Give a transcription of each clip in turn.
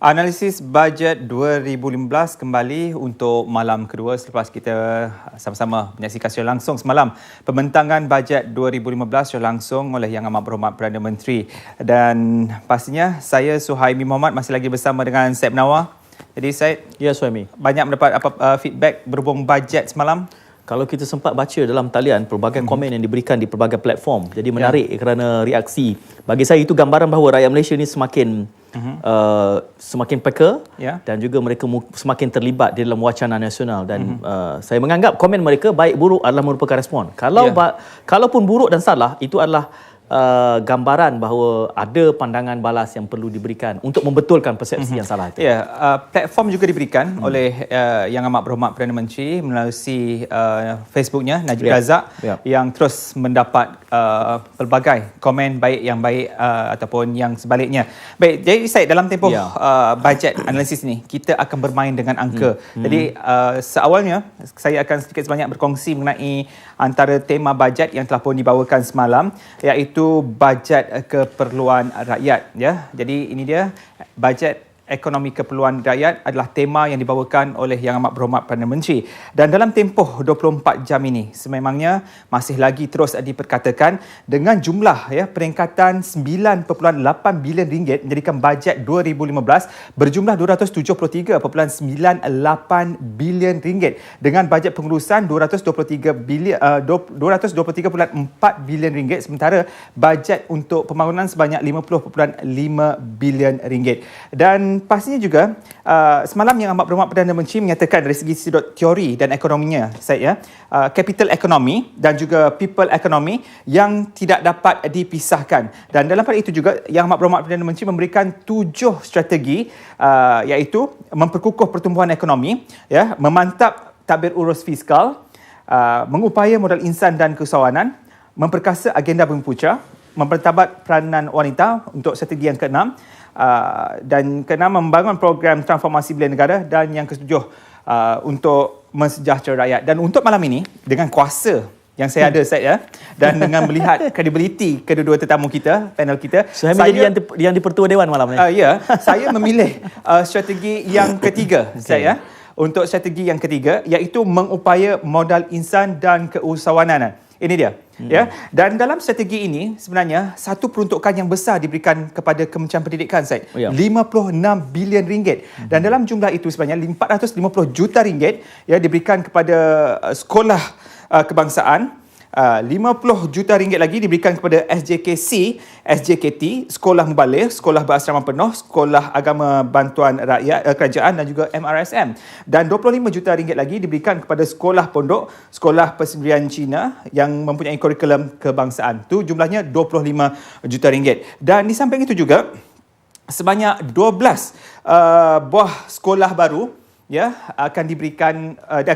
Analisis bajet 2015 kembali untuk malam kedua selepas kita sama-sama menyaksikan secara langsung semalam pembentangan bajet 2015 secara langsung oleh Yang Amat Berhormat Perdana Menteri. Dan pastinya saya Suhaimi Mohamad masih lagi bersama dengan Syed Menawar. Jadi Syed, ya Suhaimi, banyak mendapat feedback berhubung bajet semalam. Kalau kita sempat baca dalam talian pelbagai komen yang diberikan di pelbagai platform, jadi menarik kerana reaksi. Bagi saya itu gambaran bahawa rakyat Malaysia ini semakin semakin peka dan juga mereka semakin terlibat di dalam wacana nasional dan saya menganggap komen mereka baik buruk adalah merupakan respon. Kalaupun buruk dan salah, itu adalah gambaran bahawa ada pandangan balas yang perlu diberikan untuk membetulkan persepsi yang salah itu. Platform juga diberikan oleh Yang Amat Berhormat Perdana Menteri melalui Facebooknya Najib Razak yang terus mendapat pelbagai komen baik yang baik ataupun yang sebaliknya. Baik, jadi saya dalam tempoh bajet analisis ni kita akan bermain dengan angka. Jadi seawalnya saya akan sedikit sebanyak berkongsi mengenai antara tema bajet yang telah pun dibawakan semalam, iaitu bajet keperluan rakyat, ya. Jadi ini dia bajet ekonomi keperluan rakyat adalah tema yang dibawakan oleh Yang Amat Berhormat Perdana Menteri. Dan dalam tempoh 24 jam ini sememangnya masih lagi terus diperkatakan dengan jumlah peningkatan 9.8 bilion ringgit menjadikan bajet 2015 berjumlah 273.98 bilion ringgit dengan bajet pengurusan 223.4 bilion ringgit, sementara bajet untuk pembangunan sebanyak 50.5 bilion ringgit. Dan pastinya juga semalam Yang Amat Berhormat Perdana Menteri menyatakan dari segi sudut teori dan ekonominya, capital economy dan juga people economy yang tidak dapat dipisahkan. Dan dalam pada itu juga Yang Amat Berhormat Perdana Menteri memberikan 7 strategi, iaitu memperkukuh pertumbuhan ekonomi, memantap tadbir urus fiskal, mengupaya modal insan dan keusahawanan, memperkasa agenda bumi putra, mempertabat peranan wanita untuk strategi yang keenam, dan keenam membangun program transformasi belia negara, dan yang ketujuh untuk mensejahterakan rakyat. Dan untuk malam ini dengan kuasa yang saya ada dan dengan melihat kredibiliti kedua-dua tetamu kita, panel kita, saya jadi yang di-Pertua Dewan malam ni. Saya memilih strategi yang ketiga. Untuk strategi yang ketiga, iaitu mengupaya modal insan dan keusahawanan. Ini dia. Dan dalam strategi ini sebenarnya satu peruntukan yang besar diberikan kepada Kementerian Pendidikan, 56 bilion ringgit. Dan dalam jumlah itu sebenarnya 450 juta ringgit diberikan kepada sekolah kebangsaan, 50 juta ringgit lagi diberikan kepada SJKC, SJKT, Sekolah Mubaligh, Sekolah Berasrama Penuh, Sekolah Agama Bantuan Rakyat Kerajaan dan juga MRSM. Dan 25 juta ringgit lagi diberikan kepada Sekolah Pondok, Sekolah Persendirian Cina yang mempunyai kurikulum kebangsaan. Itu jumlahnya 25 juta ringgit. Dan di samping itu juga sebanyak 12 buah sekolah baru akan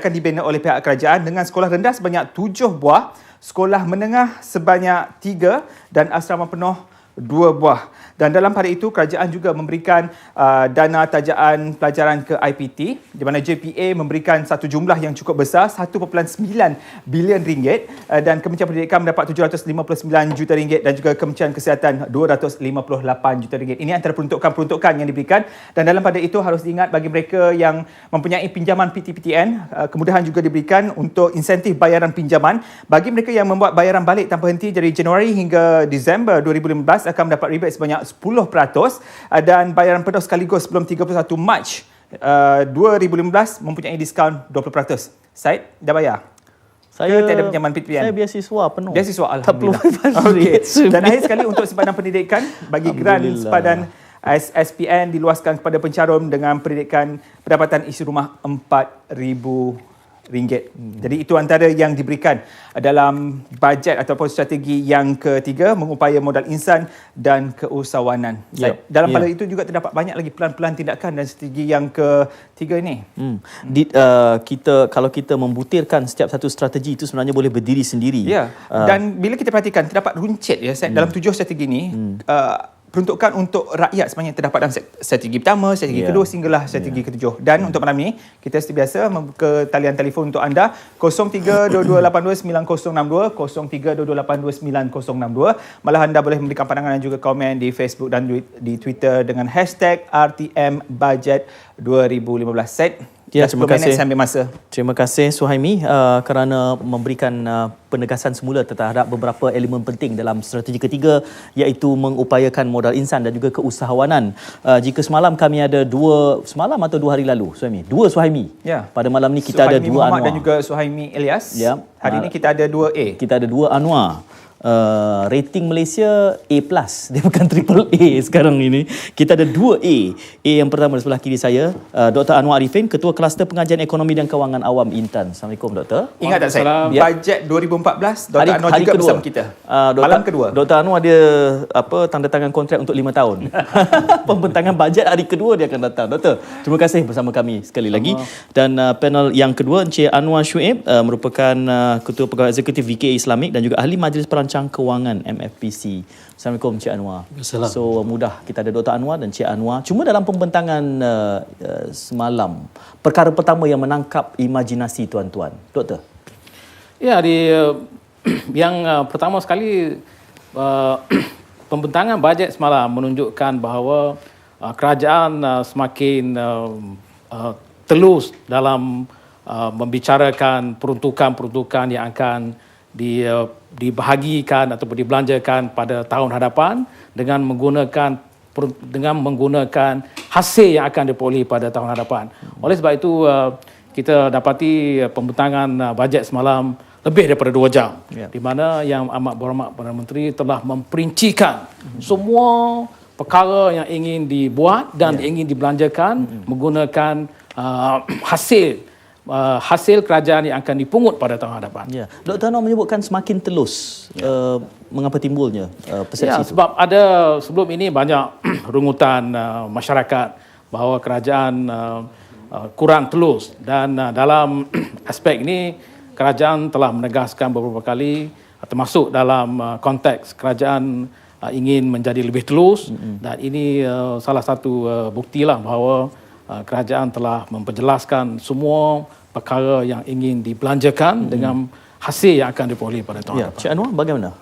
dibina oleh pihak kerajaan, dengan sekolah rendah sebanyak 7 buah, sekolah menengah sebanyak 3 dan asrama penuh 2 buah. Dan dalam pada itu kerajaan juga memberikan dana tajaan pelajaran ke IPT, di mana JPA memberikan satu jumlah yang cukup besar, 1.9 bilion ringgit, dan Kementerian Pendidikan mendapat 759 juta ringgit dan juga Kementerian Kesihatan 258 juta ringgit. Ini antara peruntukan-peruntukan yang diberikan. Dan dalam pada itu harus diingat bagi mereka yang mempunyai pinjaman PTPTN, kemudahan juga diberikan untuk insentif bayaran pinjaman. Bagi mereka yang membuat bayaran balik tanpa henti dari Januari hingga Disember 2015 akan mendapat rebate sebanyak 10%, dan bayaran penuh sekaligus sebelum 31 Mac 2015 mempunyai diskaun 20%. Syed, dah bayar? Saya tak ada pinjaman PTPN? Saya biasiswa penuh. Biasiswa, alhamdulillah. Dan akhir sekali untuk simpanan pendidikan, bagi grant simpanan SPN diluaskan kepada pencarum dengan pendidikan pendapatan isi rumah RM4,000. Jadi itu antara yang diberikan dalam bajet ataupun strategi yang ketiga, mengupaya modal insan dan keusahawanan. Dalam pada itu juga terdapat banyak lagi pelan-pelan tindakan dan strategi yang ketiga ini. Kalau kita membutirkan setiap satu strategi itu sebenarnya boleh berdiri sendiri. Dan bila kita perhatikan terdapat runcit dalam 7 strategi ini, peruntukan untuk rakyat sebenarnya terdapat dalam strategi pertama, strategi kedua sehinggalah strategi ketujuh. Dan untuk malam ni kita seperti biasa membuka talian telefon untuk anda 0322829062, 0322829062. Malah anda boleh memberikan pandangan dan juga komen di Facebook dan di Twitter dengan hashtag RTM Budget 2015. Set. Ya, terima kasih. Saya ambil masa. Terima kasih Suhaimi kerana memberikan penegasan semula terhadap beberapa elemen penting dalam strategi ketiga, iaitu mengupayakan modal insan dan juga keusahawanan. Jika semalam kami ada semalam atau 2 hari lalu dua Suhaimi. Ya. Pada malam ni kita Suhaimi ada 2 Muhammad Anwar dan juga Suhaimi Ilyas. Ya. Hari ini kita ada 2A. Kita ada 2 Anwar. Rating Malaysia A+, dia bukan triple A sekarang ini. Kita ada 2A. A yang pertama di sebelah kiri saya, Dr. Anwar Arifin, Ketua Kluster Pengajian Ekonomi dan Kewangan Awam Intan. Assalamualaikum Doktor. Ingat tak saya, bajet 2014 Dr. Anwar hari juga kedua bersama kita. Malam kedua. Dr. Anwar dia tanda tangan kontrak untuk 5 tahun. Pembentangan bajet hari kedua dia akan datang. Doktor, terima kasih bersama kami sekali lagi. Dan panel yang kedua, Encik Anwar Shuib, merupakan Ketua Pegawai Eksekutif VKA Islamik dan juga Ahli Majlis Perancang Kewangan MFPC. Assalamualaikum Encik Anwar. Assalamualaikum. So mudah kita ada Dr. Anwar dan Encik Anwar. Cuma dalam pembentangan semalam, perkara pertama yang menangkap imajinasi tuan-tuan, Doktor. Ya, yang pertama sekali pembentangan bajet semalam menunjukkan bahawa kerajaan semakin telus dalam membicarakan peruntukan-peruntukan yang akan dibahagikan ataupun dibelanjakan pada tahun hadapan dengan menggunakan hasil yang akan diperoleh pada tahun hadapan. Oleh sebab itu kita dapati pembentangan bajet semalam lebih daripada 2 jam, di mana Yang Amat Berhormat Perdana Menteri telah memperincikan semua perkara yang ingin dibuat dan ingin dibelanjakan menggunakan hasil kerajaan yang akan dipungut pada tahun hadapan. Ya. Dr. Anwar menyebutkan semakin telus. Mengapa timbulnya persepsi itu? Sebab ada sebelum ini banyak rungutan masyarakat bahawa kerajaan kurang telus, dan dalam aspek ini kerajaan telah menegaskan beberapa kali, termasuk dalam konteks kerajaan ingin menjadi lebih telus, dan ini salah satu buktilah bahawa kerajaan telah memperjelaskan semua perkara yang ingin dibelanjakan dengan hasil yang akan diperoleh pada tahun depan. Cik Anwar, bagaimana?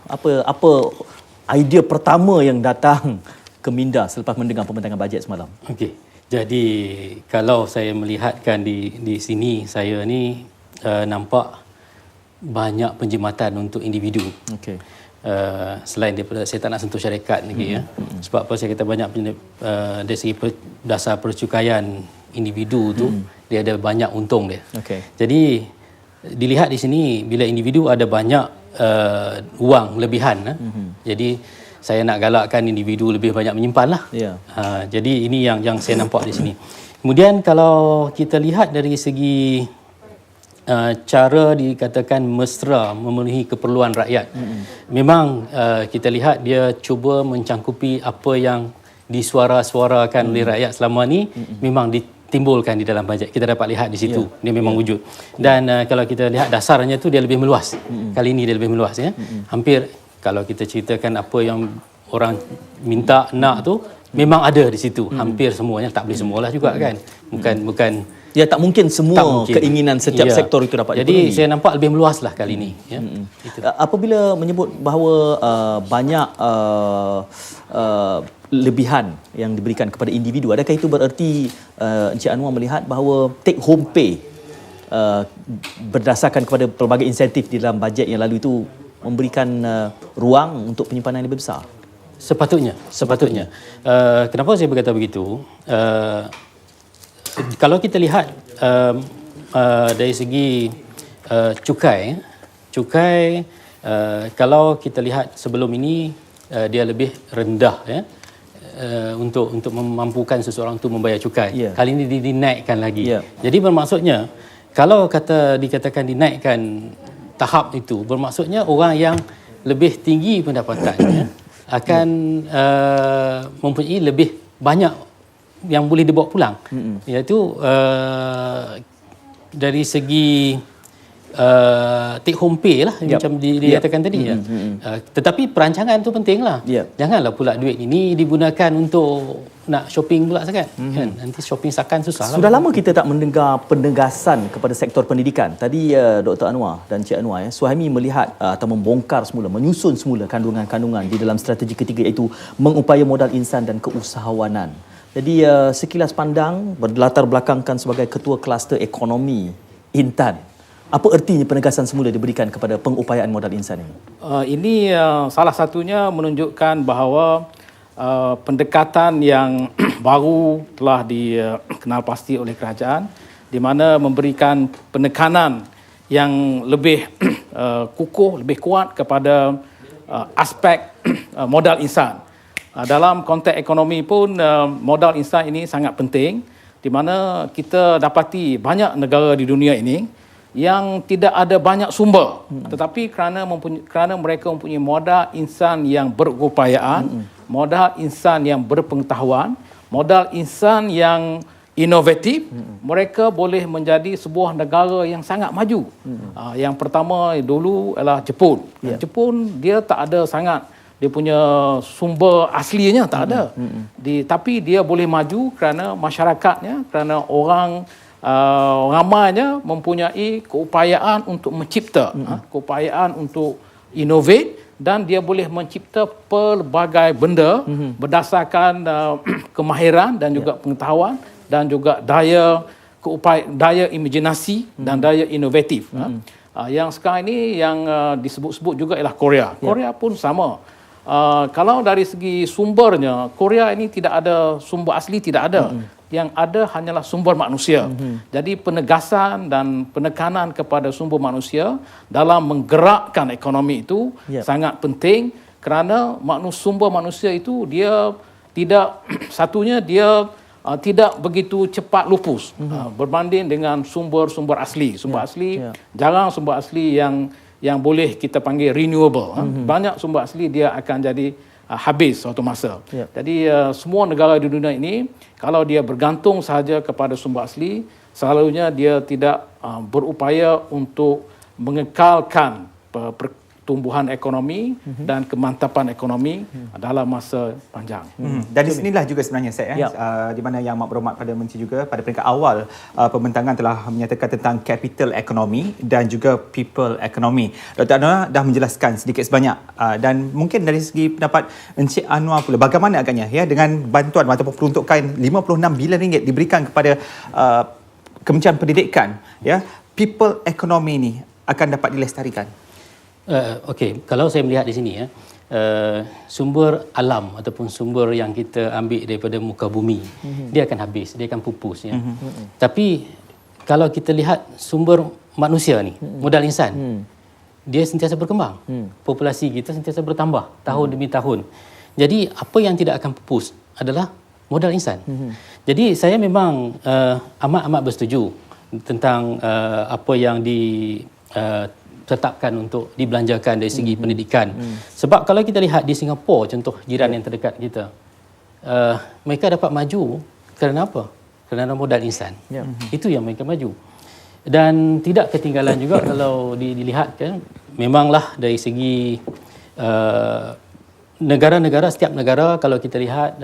Apa idea pertama yang datang ke minda selepas mendengar pembentangan bajet semalam? Okey. Jadi kalau saya melihatkan di sini, saya ni nampak banyak penjimatan untuk individu. Okey. Selain daripada saya tak nak sentuh syarikat lagi sebab apa saya kata banyak dari segi dasar percukaian individu tu dia ada banyak untung dia. Okay. Jadi dilihat di sini bila individu ada banyak wang lebihan jadi saya nak galakkan individu lebih banyak menyimpan lah. Jadi ini yang saya nampak di sini. Kemudian kalau kita lihat dari segi cara dikatakan mesra memenuhi keperluan rakyat. Memang kita lihat dia cuba mencangkupi apa yang disuara-suarakan oleh rakyat selama ni memang ditimbulkan di dalam bajet. Kita dapat lihat di situ. Dia memang wujud. Dan kalau kita lihat dasarnya tu dia lebih meluas. Kali ini dia lebih meluas ya. Hampir kalau kita ceritakan apa yang orang minta nak tu memang ada di situ. Hampir semuanya, tak boleh semualah juga kan. Bukan ya, tak mungkin semua keinginan setiap sektor itu dapat dipenuhi. Jadi saya nampak lebih meluas lah kali ini. Ya. Apabila menyebut bahawa banyak lebihan yang diberikan kepada individu, adakah itu bererti Encik Anwar melihat bahawa take home pay berdasarkan kepada pelbagai insentif di dalam bajet yang lalu itu memberikan ruang untuk penyimpanan yang lebih besar? Sepatutnya. Kenapa saya berkata begitu? Kalau kita lihat dari segi cukai, kalau kita lihat sebelum ini dia lebih rendah ya, untuk memampukan seseorang itu membayar cukai. Kali ini dinaikkan lagi. Jadi bermaksudnya kalau dikatakan dinaikkan tahap itu, bermaksudnya orang yang lebih tinggi pendapatannya akan mempunyai lebih banyak yang boleh dibawa pulang, iaitu dari segi take home pay lah, macam dikatakan tadi. Tetapi perancangan tu penting lah. Janganlah pula duit ini digunakan untuk nak shopping pula sangat. Kan? Nanti shopping sakan susah lah. Sudah lama kita tak mendengar penegasan kepada sektor pendidikan. Tadi Dr. Anwar dan Cik Anwar, Suhaimi melihat atau membongkar semula, menyusun semula kandungan-kandungan di dalam strategi ketiga, iaitu mengupaya modal insan dan keusahawanan. Jadi sekilas pandang, berlatar belakangkan sebagai ketua kluster ekonomi Intan, apa ertinya penegasan semula diberikan kepada pengupayaan modal insan ini? Ini salah satunya menunjukkan bahawa pendekatan yang baru telah dikenal pasti oleh kerajaan, di mana memberikan penekanan yang lebih kukuh, lebih kuat kepada aspek modal insan. Dalam konteks ekonomi pun modal insan ini sangat penting, di mana kita dapati banyak negara di dunia ini yang tidak ada banyak sumber, tetapi kerana mereka mempunyai modal insan yang berupayaan, modal insan yang berpengetahuan, modal insan yang inovatif, mereka boleh menjadi sebuah negara yang sangat maju. Yang pertama dulu adalah Jepun. Jepun dia tak ada sangat, dia punya sumber aslinya tak ada. Tapi dia boleh maju kerana masyarakatnya, kerana orang ramainya mempunyai keupayaan untuk mencipta, keupayaan untuk innovate, dan dia boleh mencipta pelbagai benda berdasarkan kemahiran dan juga pengetahuan dan juga daya imajinasi dan daya inovatif. Yang sekarang ini yang disebut-sebut juga ialah Korea. Korea pun sama. Kalau dari segi sumbernya, Korea ini tidak ada sumber asli, tidak ada. Yang ada hanyalah sumber manusia. Jadi penegasan dan penekanan kepada sumber manusia dalam menggerakkan ekonomi itu sangat penting, kerana sumber manusia itu dia tidak satunya dia tidak begitu cepat lupus berbanding dengan sumber-sumber asli. Sumber asli jarang sumber asli yang boleh kita panggil renewable. Banyak sumber asli dia akan jadi habis suatu masa. Jadi semua negara di dunia ini, kalau dia bergantung sahaja kepada sumber asli, selalunya dia tidak berupaya untuk mengekalkan pertumbuhan ekonomi dan kemantapan ekonomi dalam masa panjang. Dari sinilah juga sebenarnya saya di mana Yang Amat Berhormat pada Menteri juga pada peringkat awal pembentangan telah menyatakan tentang capital economy dan juga people economy. Dr. Anwar dah menjelaskan sedikit sebanyak dan mungkin dari segi pendapat Encik Anwar pula, bagaimana agaknya dengan bantuan ataupun peruntukan 56 bilion ringgit diberikan kepada Kementerian Pendidikan, people economy ini akan dapat dilestarikan? Okey, kalau saya melihat di sini sumber alam ataupun sumber yang kita ambil daripada muka bumi, dia akan habis, dia akan pupus Tapi kalau kita lihat sumber manusia ni, modal insan, dia sentiasa berkembang. Populasi kita sentiasa bertambah tahun demi tahun. Jadi apa yang tidak akan pupus adalah modal insan. Jadi saya memang amat bersetuju tentang apa yang tetapkan untuk dibelanjakan dari segi pendidikan. Sebab kalau kita lihat di Singapura, contoh jiran yang terdekat kita, mereka dapat maju kerana apa? Kerana modal insan. Itu yang mereka maju. Dan tidak ketinggalan juga kalau dilihat kan, memanglah dari segi negara-negara, setiap negara kalau kita lihat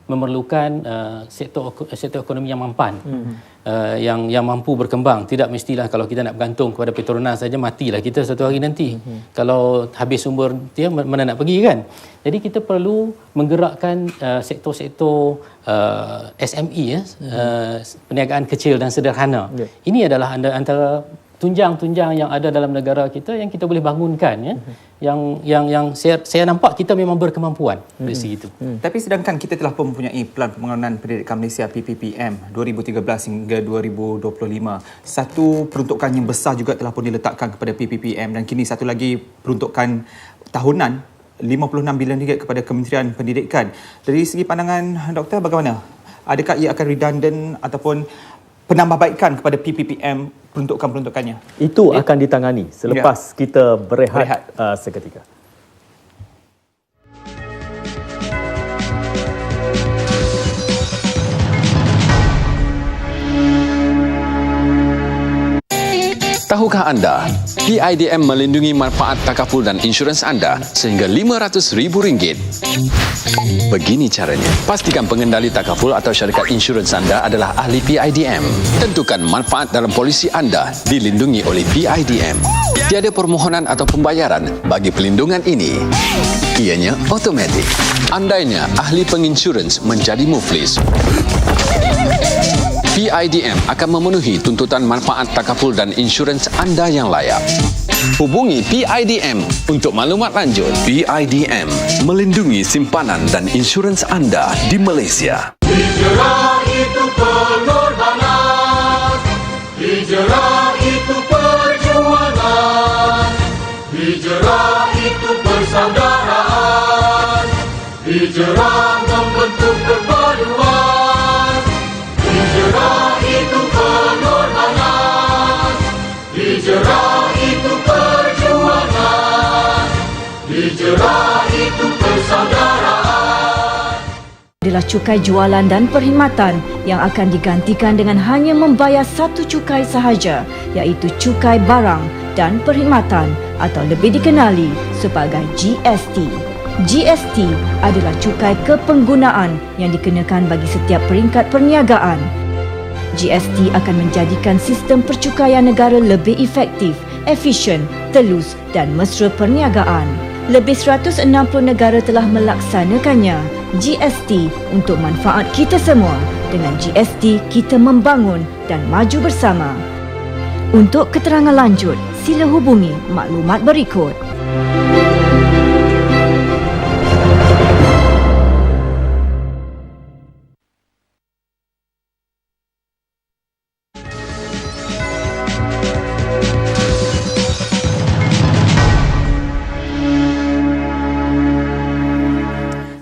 memerlukan sektor ekonomi yang mampan, yang mampu berkembang. Tidak mestilah kalau kita nak bergantung kepada Petronas saja, matilah kita satu hari nanti. Kalau habis sumber dia, mana nak pergi kan? Jadi kita perlu menggerakkan sektor-sektor SME, perniagaan kecil dan sederhana. Ini adalah antara tunjang-tunjang yang ada dalam negara kita yang kita boleh bangunkan, yang saya nampak kita memang berkemampuan dari segi itu. Tapi sedangkan kita telah mempunyai Pelan Pembangunan Pendidikan Malaysia PPPM 2013 hingga 2025. Satu peruntukan yang besar juga telah pun diletakkan kepada PPPM, dan kini satu lagi peruntukan tahunan 56 bilion ringgit kepada Kementerian Pendidikan. Dari segi pandangan doktor, bagaimana? Adakah ia akan redundant ataupun penambahbaikan kepada PPPM peruntukan-peruntukannya? Itu akan ditangani selepas kita berehat seketika. Tahukah anda, PIDM melindungi manfaat takaful dan insurans anda sehingga RM500,000. Begini caranya. Pastikan pengendali takaful atau syarikat insurans anda adalah ahli PIDM. Tentukan manfaat dalam polisi anda dilindungi oleh PIDM. Tiada permohonan atau pembayaran bagi pelindungan ini. Ianya automatik. Andainya ahli penginsurans menjadi muflis, PIDM akan memenuhi tuntutan manfaat takaful dan insurans anda yang layak. Hubungi PIDM untuk maklumat lanjut. PIDM melindungi simpanan dan insurans anda di Malaysia. Hijrah itu pengorbanan, hijrah itu perjuangan, hijrah itu persaudaraan, hijrah membentuk perpaduan. Hijrah itu pengorbanan, hijrah itu perjuangan, hijrah itu persaudaraan. Adalah cukai jualan dan perkhidmatan yang akan digantikan dengan hanya membayar satu cukai sahaja, iaitu cukai barang dan perkhidmatan atau lebih dikenali sebagai GST. GST adalah cukai kepenggunaan yang dikenakan bagi setiap peringkat perniagaan. GST akan menjadikan sistem percukaian negara lebih efektif, efisien, telus dan mesra perniagaan. Lebih 160 negara telah melaksanakannya. GST untuk manfaat kita semua. Dengan GST, kita membangun dan maju bersama. Untuk keterangan lanjut, sila hubungi maklumat berikut.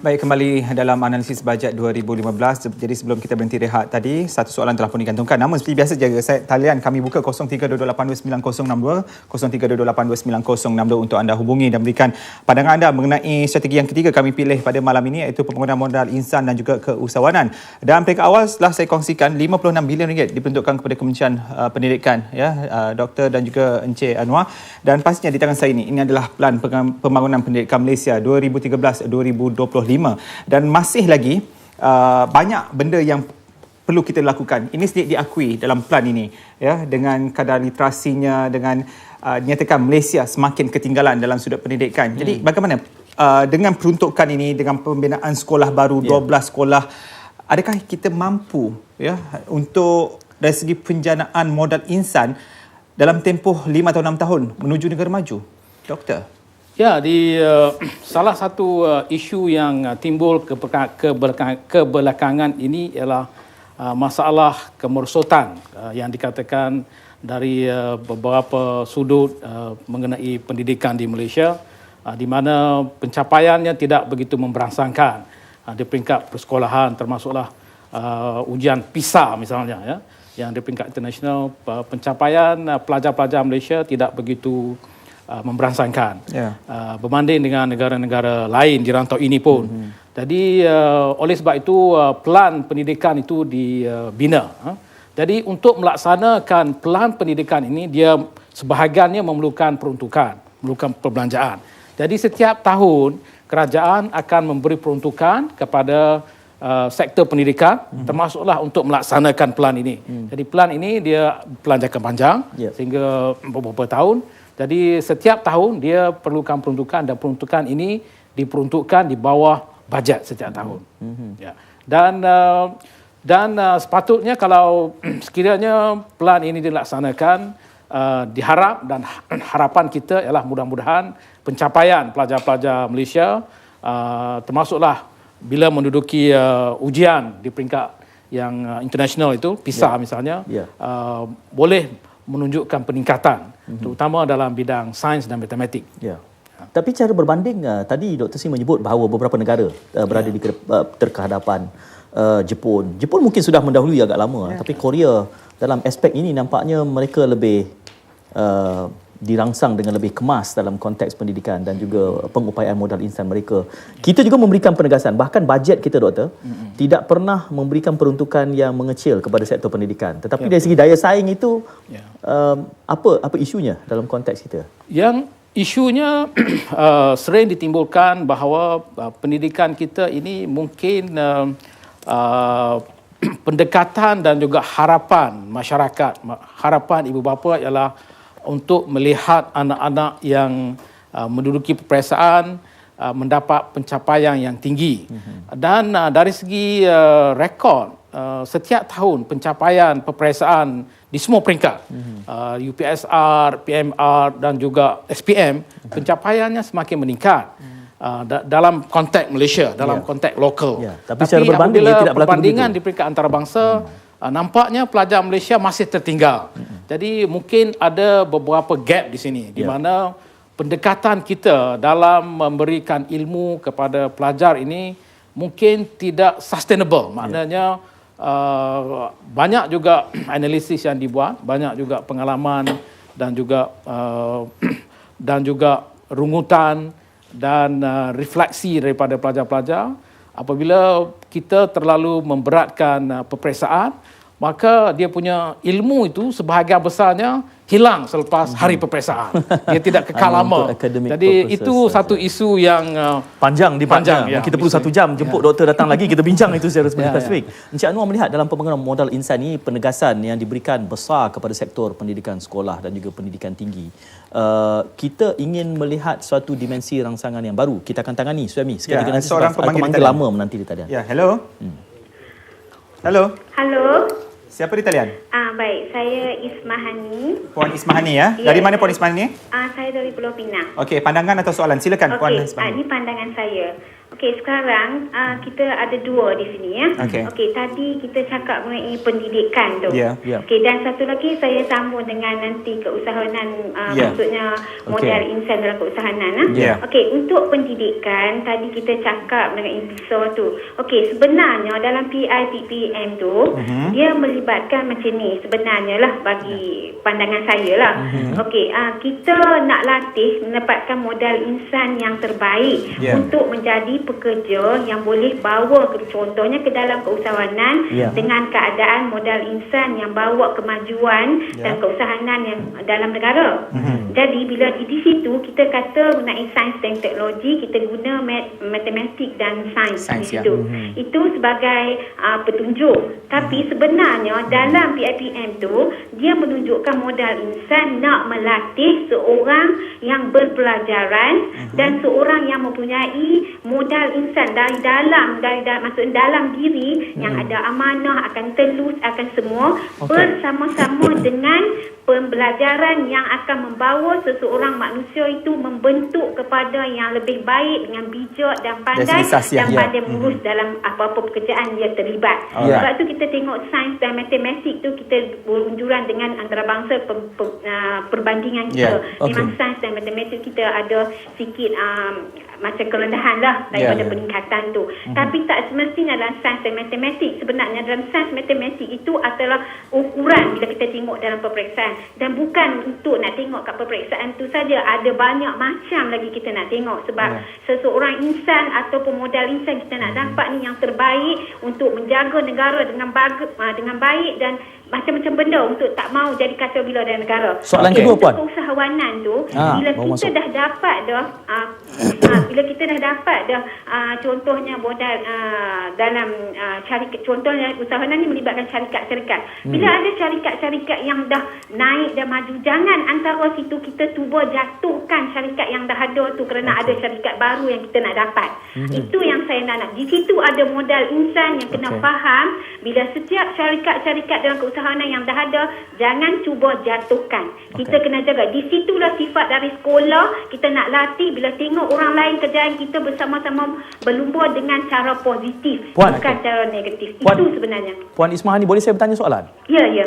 Baik, kembali dalam analisis bajet 2015. Jadi sebelum kita berhenti rehat tadi, satu soalan telah pun digantungkan. Namun seperti biasa jaga talian kami buka 0322829062, 0322829062 untuk anda hubungi dan berikan pandangan anda mengenai strategi yang ketiga kami pilih pada malam ini, iaitu pembangunan modal insan dan juga keusahawanan. Dan peringkat awal setelah saya kongsikan RM56 bilion diperuntukkan kepada Kementerian Pendidikan, Dr. dan juga Encik Anwar. Dan pastinya di tangan saya ini adalah Pelan Pembangunan Pendidikan Malaysia 2013-2025. Dan masih lagi banyak benda yang perlu kita lakukan. Ini sedikit diakui dalam plan ini, dengan kadar literasinya, dengan nyatakan Malaysia semakin ketinggalan dalam sudut pendidikan. Jadi bagaimana dengan peruntukan ini, dengan pembinaan sekolah baru 12 sekolah, adakah kita mampu untuk dari segi penjanaan modal insan dalam tempoh 5 atau 6 tahun menuju negara maju, Doktor? Ya, di salah satu isu yang timbul kebelakangan ini ialah masalah kemerosotan yang dikatakan dari beberapa sudut mengenai pendidikan di Malaysia, di mana pencapaiannya tidak begitu memberangsangkan di peringkat persekolahan, termasuklah ujian PISA misalnya, yang di peringkat internasional pencapaian pelajar-pelajar Malaysia tidak begitu memberangsangkan berbanding dengan negara-negara lain di rantau ini pun. Jadi oleh sebab itu pelan pendidikan itu dibina. Jadi untuk melaksanakan pelan pendidikan ini, dia sebahagiannya memerlukan peruntukan, memerlukan perbelanjaan. Jadi setiap tahun kerajaan akan memberi peruntukan kepada sektor pendidikan, termasuklah untuk melaksanakan pelan ini. Jadi pelan ini dia pelan jangka panjang sehingga beberapa tahun. Jadi setiap tahun dia perlukan peruntukan, dan peruntukan ini diperuntukkan di bawah bajet setiap tahun. Dan sepatutnya kalau sekiranya pelan ini dilaksanakan, diharap dan harapan kita ialah mudah-mudahan pencapaian pelajar-pelajar Malaysia, termasuklah bila menduduki ujian di peringkat yang internasional itu, PISA misalnya, boleh menunjukkan peningkatan, terutama dalam bidang sains dan matematik. Tapi cara berbanding, tadi Dr. Sim menyebut bahawa beberapa negara berada di terkehadapan Jepun. Jepun mungkin sudah mendahului agak lama, tapi Korea dalam aspek ini nampaknya mereka lebih dirangsang dengan lebih kemas dalam konteks pendidikan dan juga pengupayaan modal insan mereka. Kita juga memberikan penegasan, bahkan bajet kita doktor tidak pernah memberikan peruntukan yang mengecil kepada sektor pendidikan. Tetapi dari segi daya saing itu apa isunya dalam konteks kita? Yang isunya sering ditimbulkan bahawa pendidikan kita ini mungkin pendekatan dan juga harapan masyarakat, harapan ibu bapa ialah untuk melihat anak-anak yang menduduki peperiksaan mendapat pencapaian yang tinggi. Dan dari segi rekod, setiap tahun pencapaian peperiksaan di semua peringkat, UPSR, PMR dan juga SPM, pencapaiannya semakin meningkat. Dalam konteks Malaysia, dalam konteks lokal. Tapi secara berbanding apabila tidak berlaku perbandingan begitu di peringkat antarabangsa, nampaknya pelajar Malaysia masih tertinggal. Jadi mungkin ada beberapa gap di sini di mana pendekatan kita dalam memberikan ilmu kepada pelajar ini mungkin tidak sustainable. Maknanya banyak juga analisis yang dibuat, banyak juga pengalaman dan juga rungutan dan refleksi daripada pelajar-pelajar. Apabila kita terlalu memberatkan peperiksaan, maka dia punya ilmu itu sebahagian besarnya hilang selepas hari peperiksaan. Dia tidak kekal lama. Jadi itu satu isu yang panjang. Kita perlu 1 jam jemput doktor datang lagi, kita bincang itu secara spesifik. Encik Anwar melihat dalam pembangunan modal insan ini penegasan yang diberikan besar kepada sektor pendidikan sekolah dan juga pendidikan tinggi. Kita ingin melihat suatu dimensi rangsangan yang baru. Kita akan tangani Suami sekali lagi seorang pemanggil lama menanti di talian. Ya, hello. Halo. Halo. Siapa di talian? Baik, saya Ismahani. Puan Ismahani ya. Dari mana Puan Ismahani? Saya dari Pulau Pinang. Okey, pandangan atau soalan? Silakan Puan Okey, Ismahani. ini pandangan saya. Okey, sekarang kita ada 2 di sini ya. Okey, tadi kita cakap mengenai pendidikan tu. Okey, dan satu lagi saya sambung dengan nanti keusahawanan, maksudnya modal insan dalam keusahawanan. Okey, untuk pendidikan tadi kita cakap mengenai pisau tu. Okey, sebenarnya dalam PIPPM tu dia melibatkan macam ni sebenarnya lah bagi pandangan saya lah. Okey, kita nak latih mendapatkan modal insan yang terbaik untuk menjadi pekerja yang boleh bawa contohnya ke dalam keusahawanan dengan keadaan modal insan yang bawa kemajuan dan keusahawanan yang dalam negara. Jadi bila di situ kita kata mengenai sains dan teknologi, kita guna matematik dan sains di situ. Itu sebagai petunjuk. Tapi sebenarnya dalam PIPM tu dia menunjukkan modal insan nak melatih seorang yang berpelajaran dan seorang yang mempunyai modal insan dari dalam maksud dalam diri yang ada amanah, akan telus, akan semua bersama-sama dengan pembelajaran yang akan membawa seseorang manusia itu membentuk kepada yang lebih baik dengan bijak dan pandai dan pandai mengurus dalam apa-apa pekerjaan dia terlibat. Sebab tu kita tengok sains dan matematik tu kita berunjuran dengan antarabangsa perbandingan kita. Memang sains dan matematik kita ada sikit macam kerendahan lah daripada peningkatan tu. Tapi tak semestinya dalam sains dan matematik. Sebenarnya dalam sains matematik itu adalah ukuran bila kita tengok dalam peperiksaan. Dan bukan untuk nak tengok kat peperiksaan tu saja, ada banyak macam lagi kita nak tengok. Sebab seseorang insan atau modal insan kita nak dapat ni yang terbaik untuk menjaga negara dengan baik dan macam-macam benda untuk tak mau jadi kacau bila dalam negara. Soalan kedua Puan. Keusahawanan tu bila kita dah dapat dah bila kita dah dapat dah contohnya modal dalam syarikat, contohnya usahawanan ni melibatkan syarikat-syarikat. Bila ada syarikat-syarikat yang dah naik dan maju, jangan antara situ kita cuba jatuhkan syarikat yang dah ada tu kerana ada syarikat baru yang kita nak dapat. Itu yang saya nak. Di situ ada modal insan yang kena faham bila setiap syarikat-syarikat dalam keusahawanan yang dah ada, jangan cuba jatuhkan. Kita kena jaga. Di situlah sifat dari sekolah kita nak latih bila tengok orang lain kerjaan kita bersama-sama berlumba dengan cara positif, bukan cara negatif. Puan, itu sebenarnya. Puan Ismahani, boleh saya bertanya soalan? Ya.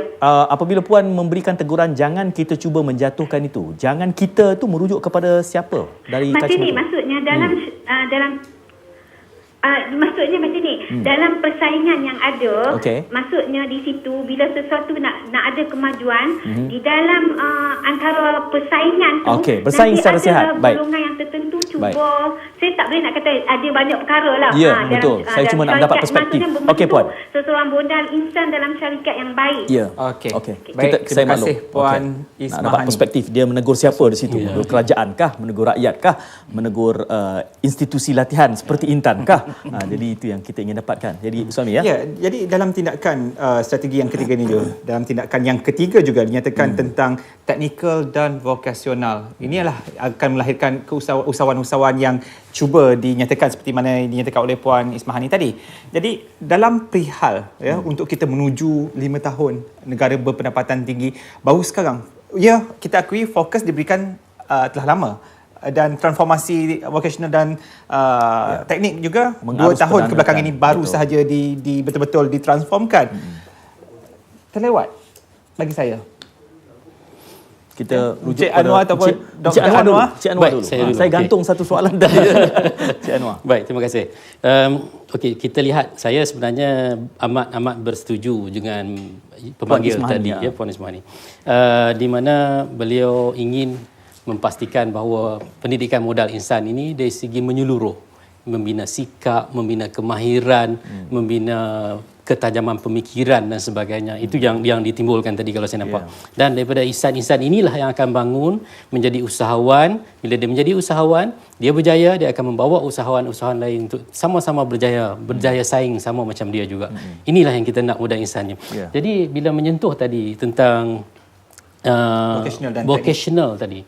Apabila Puan memberikan teguran jangan kita cuba menjatuhkan itu, jangan kita tu merujuk kepada siapa? Dari macam ni maksudnya dalam Maksudnya macam ni, dalam persaingan yang ada, Okey. maksudnya di situ bila sesuatu nak ada kemajuan, di dalam antara persaingan tu, Okey, bersaing secara sihat. ada Baik. golongan yang tertentu cuba. Baik. Saya tak boleh nak kata ada banyak perkara lah. Ya, betul. Saya cuma nak mendapat perspektif. Okey, Puan. Seseorang modal insan dalam syarikat yang baik. Ya. Okey. Saya Baik, terima kasih maklum. Puan Nak Ismahani. dapat perspektif dia menegur siapa di situ? Menegur kerajaan kah? Menegur rakyat kah? Menegur institusi latihan seperti Intan kah? Jadi itu yang kita ingin dapatkan. Jadi suami ya. Ya, jadi dalam tindakan strategi yang ketiga ni juga, dalam tindakan yang ketiga juga dinyatakan tentang teknikal dan vokasional. Inilah akan melahirkan usahawan-usahawan yang cuba dinyatakan seperti mana dinyatakan oleh Puan Ismahani tadi. Jadi dalam perihal untuk kita menuju 5 tahun negara berpendapatan tinggi, baru sekarang kita akui fokus diberikan telah lama. Dan transformasi vocational dan teknik juga 2 tahun kebelakangan ini baru sahaja di betul-betul ditransformkan. Terlewat bagi saya. Kita rujuk Cik Anwar ataupun Dr. Anwar. Cik Anwar dulu. Saya gantung satu soalan dah. Cik Anwar. Baik, terima kasih. Okey, kita lihat, saya sebenarnya amat bersetuju dengan pemanggil tadi, Puan Ismahani. Di mana beliau ingin memastikan bahawa pendidikan modal insan ini dari segi menyeluruh, membina sikap, membina kemahiran, membina ketajaman pemikiran dan sebagainya. Itu yang ditimbulkan tadi kalau saya nampak. Dan daripada insan-insan inilah yang akan bangun menjadi usahawan. Bila dia menjadi usahawan, dia berjaya, dia akan membawa usahawan-usahawan lain untuk sama-sama berjaya saing sama macam dia juga. Inilah yang kita nak modal insannya. Jadi bila menyentuh tadi tentang vocational tadi.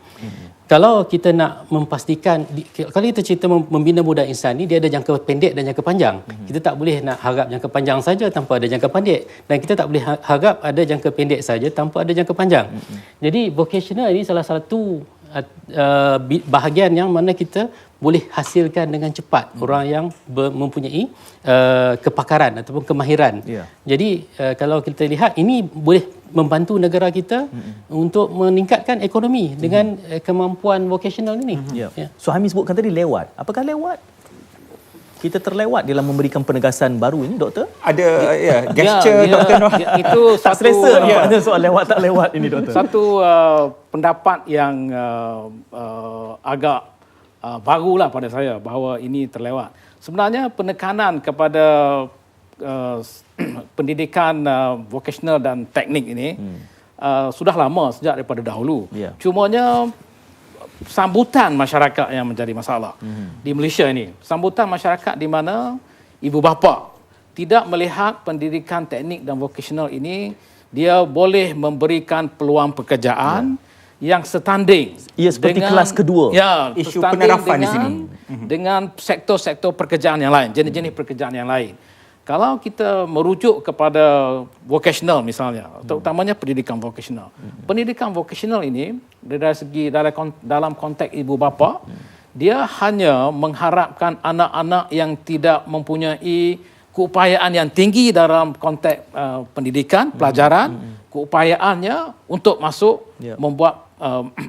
Kalau kita nak memastikan, kalau kita cerita membina modal insan ni, dia ada jangka pendek dan jangka panjang. Kita tak boleh nak harap jangka panjang saja tanpa ada jangka pendek, dan kita tak boleh harap ada jangka pendek saja tanpa ada jangka panjang. Jadi vocational ini salah satu bahagian yang mana kita boleh hasilkan dengan cepat orang yang mempunyai kepakaran ataupun kemahiran. Jadi kalau kita lihat, ini boleh membantu negara kita untuk meningkatkan ekonomi dengan kemampuan vocational ini. Suhaimi sebutkan tadi lewat. Apakah lewat? Kita terlewat dalam memberikan penegasan baru ini, Doktor? Ada gesture Dr. Anwar. Itu Tak satu selesa soal lewat tak lewat ini, Doktor. satu pendapat yang agak barulah pada saya bahawa ini terlewat. Sebenarnya penekanan kepada pendidikan vocational dan teknik ini sudah lama, sejak daripada dahulu. Cumanya sambutan masyarakat yang menjadi masalah di Malaysia ini. Sambutan masyarakat di mana ibu bapa tidak melihat pendidikan teknik dan vocational ini dia boleh memberikan peluang pekerjaan yang setanding. Ia seperti dengan, kelas kedua. Isu penarafan di sini. Dengan sektor-sektor pekerjaan yang lain, jenis-jenis pekerjaan yang lain. Kalau kita merujuk kepada vocational misalnya, terutamanya pendidikan vocational. Pendidikan vocational ini dari segi dalam konteks ibu bapa, dia hanya mengharapkan anak-anak yang tidak mempunyai keupayaan yang tinggi dalam konteks pendidikan, pelajaran, keupayaannya untuk masuk membuat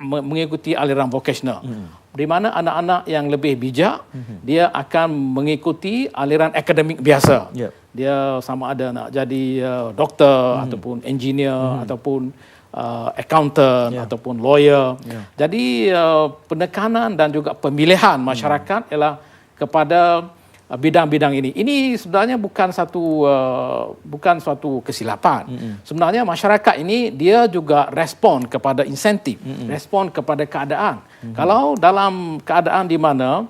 mengikuti aliran vocational. Di mana anak-anak yang lebih bijak, dia akan mengikuti aliran akademik biasa. Dia sama ada nak jadi doktor ataupun engineer ataupun accountant ataupun lawyer. Jadi penekanan dan juga pemilihan masyarakat ialah kepada bidang-bidang ini. Ini sebenarnya bukan suatu kesilapan. Sebenarnya masyarakat ini dia juga respon kepada insentif, respon kepada keadaan. Kalau dalam keadaan di mana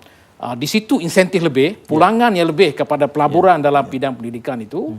di situ insentif lebih, pulangan yang lebih kepada pelaburan dalam bidang pendidikan itu,